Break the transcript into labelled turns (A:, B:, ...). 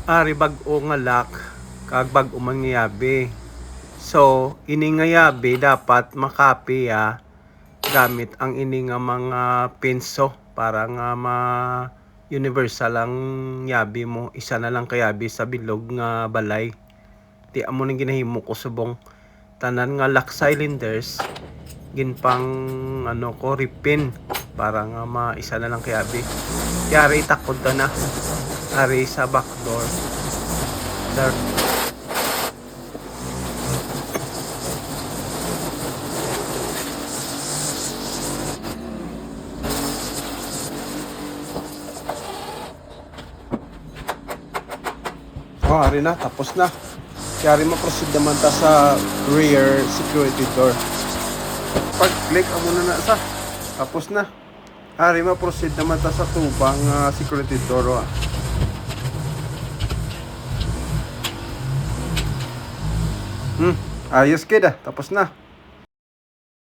A: Ari bag-o nga lock kag bag-o man nga yabi. So ini nga yabi dapat makapi gamit ang ini nga mga pinso para nga universal ang yabi mo. Isa na lang kayabi sa bilog nga balay. Di amo nang ginahimo ko subong tanan nga lock cylinders ginpang ano ko ripin para nga isa na lang kayabi. Yari itakod na ari sa back door. Ari na, tapos na. Kaya rin ma-proceed naman ta sa rear security door. Pag-click amo na sa. Tapos na. Ari ma-proceed naman ta sa tubang security door. Ayos kida, tapos na.